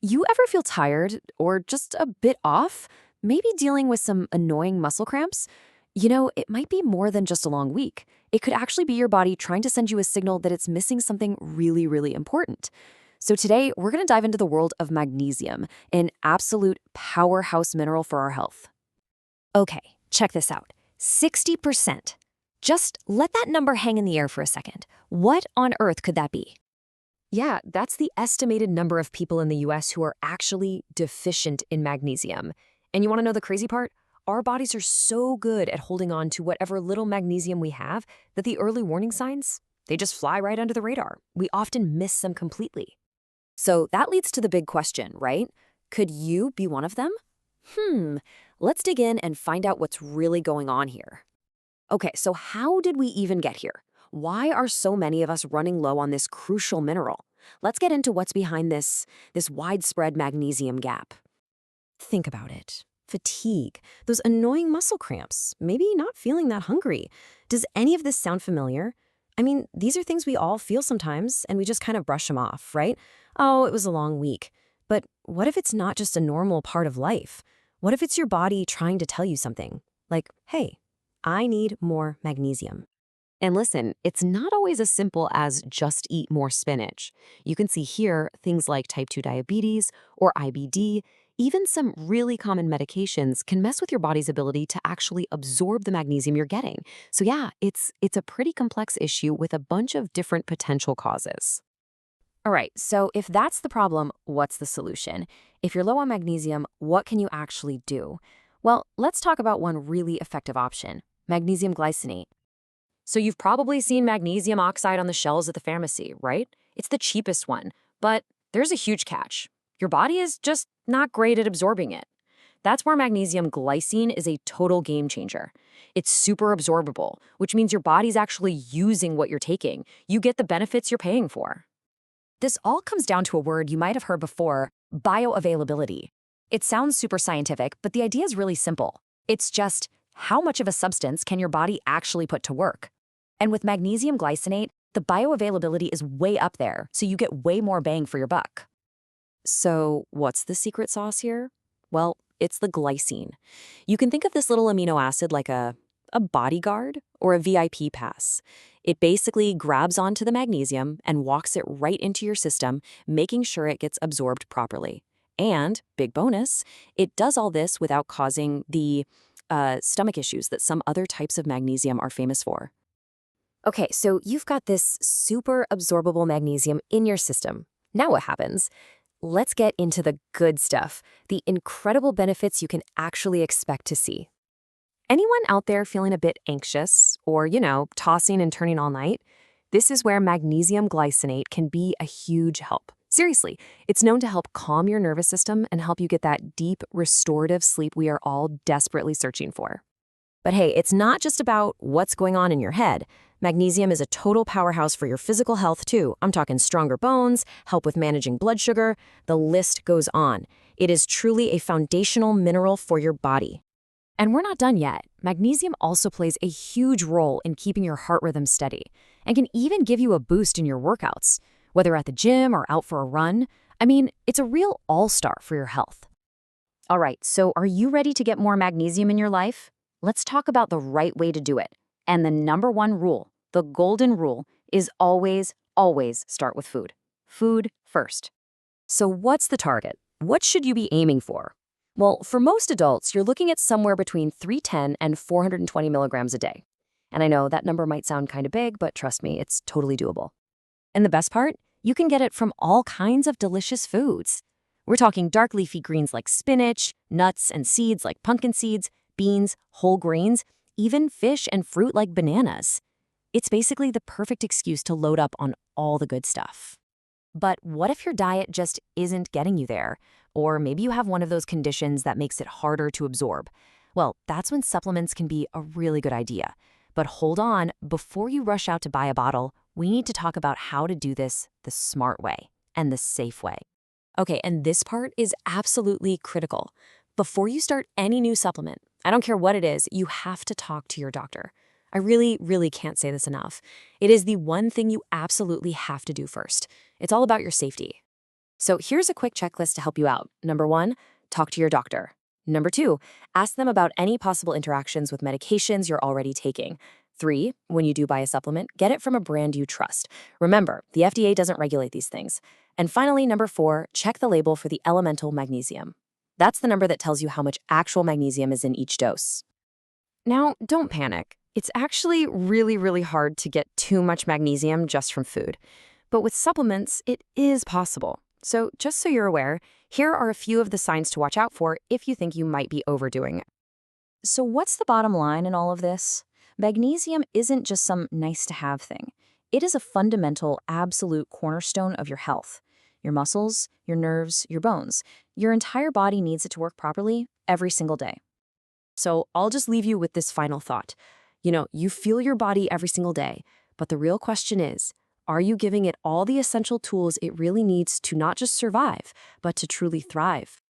You ever feel tired or just a bit off? Maybe dealing with some annoying muscle cramps? It might be more than just a long week. It could actually be your body trying to send you a signal that it's missing something really, really important. So today, we're going to dive into the world of magnesium, an absolute powerhouse mineral for our health. Okay, check this out. 60%. Just let that number hang in the air for a second. What on earth could that be? Yeah, that's the estimated number of people in the US who are actually deficient in magnesium. And you want to know the crazy part? Our bodies are so good at holding on to whatever little magnesium we have that the early warning signs, they just fly right under the radar. We often miss them completely. So that leads to the big question, right? Could you be one of them? Let's dig in and find out what's really going on here. Okay, so how did we even get here? Why are so many of us running low on this crucial mineral? Let's get into what's behind this widespread magnesium gap. Think about it. Fatigue, those annoying muscle cramps, maybe not feeling that hungry. Does any of this sound familiar? I mean, these are things we all feel sometimes, and we just kind of brush them off, right? Oh, it was a long week. But what if it's not just a normal part of life? What if it's your body trying to tell you something? Like, hey, I need more magnesium. And listen, it's not always as simple as just eat more spinach. You can see here things like type 2 diabetes or IBD, even some really common medications can mess with your body's ability to actually absorb the magnesium you're getting. So yeah, it's a pretty complex issue with a bunch of different potential causes. All right, so if that's the problem, what's the solution? If you're low on magnesium, what can you actually do? Well, let's talk about one really effective option, magnesium glycinate. So you've probably seen magnesium oxide on the shelves at the pharmacy, right? It's the cheapest one, but there's a huge catch. Your body is just not great at absorbing it. That's where magnesium glycine is a total game changer. It's super absorbable, which means your body's actually using what you're taking. You get the benefits you're paying for. This all comes down to a word you might have heard before, bioavailability. It sounds super scientific, but the idea is really simple. It's just how much of a substance can your body actually put to work? And with magnesium glycinate, the bioavailability is way up there, so you get way more bang for your buck. So what's the secret sauce here? Well, it's the glycine. You can think of this little amino acid like a bodyguard or a VIP pass. It basically grabs onto the magnesium and walks it right into your system, making sure it gets absorbed properly. And, big bonus, it does all this without causing the stomach issues that some other types of magnesium are famous for. Okay, so you've got this super absorbable magnesium in your system. Now what happens? Let's get into the good stuff, the incredible benefits you can actually expect to see. Anyone out there feeling a bit anxious or, tossing and turning all night? This is where magnesium glycinate can be a huge help. Seriously, it's known to help calm your nervous system and help you get that deep, restorative sleep we are all desperately searching for. But hey, it's not just about what's going on in your head. Magnesium is a total powerhouse for your physical health, too. I'm talking stronger bones, help with managing blood sugar. The list goes on. It is truly a foundational mineral for your body. And we're not done yet. Magnesium also plays a huge role in keeping your heart rhythm steady and can even give you a boost in your workouts, whether at the gym or out for a run. I mean, it's a real all-star for your health. All right, so are you ready to get more magnesium in your life? Let's talk about the right way to do it. And the number one rule, the golden rule, is always, always start with food. Food first. So what's the target? What should you be aiming for? Well, for most adults, you're looking at somewhere between 310 and 420 milligrams a day. And I know that number might sound kind of big, but trust me, it's totally doable. And the best part? You can get it from all kinds of delicious foods. We're talking dark leafy greens like spinach, nuts and seeds like pumpkin seeds, beans, whole grains, even fish and fruit like bananas. It's basically the perfect excuse to load up on all the good stuff. But what if your diet just isn't getting you there? Or maybe you have one of those conditions that makes it harder to absorb. Well, that's when supplements can be a really good idea. But hold on, before you rush out to buy a bottle, we need to talk about how to do this the smart way and the safe way. Okay, and this part is absolutely critical. Before you start any new supplement, I don't care what it is, you have to talk to your doctor. I really, really can't say this enough. It is the one thing you absolutely have to do first. It's all about your safety. So here's a quick checklist to help you out. Number 1, talk to your doctor. Number 2, ask them about any possible interactions with medications you're already taking. 3, when you do buy a supplement, get it from a brand you trust. Remember, the FDA doesn't regulate these things. And finally, number 4, check the label for the elemental magnesium. That's the number that tells you how much actual magnesium is in each dose. Now, don't panic. It's actually really hard to get too much magnesium just from food. But with supplements, it is possible. So just so you're aware, here are a few of the signs to watch out for if you think you might be overdoing it. So what's the bottom line in all of this? Magnesium isn't just some nice-to-have thing. It is a fundamental, absolute cornerstone of your health. Your muscles, your nerves, your bones. Your entire body needs it to work properly every single day. So I'll just leave you with this final thought. You feel your body every single day, but the real question is, are you giving it all the essential tools it really needs to not just survive, but to truly thrive?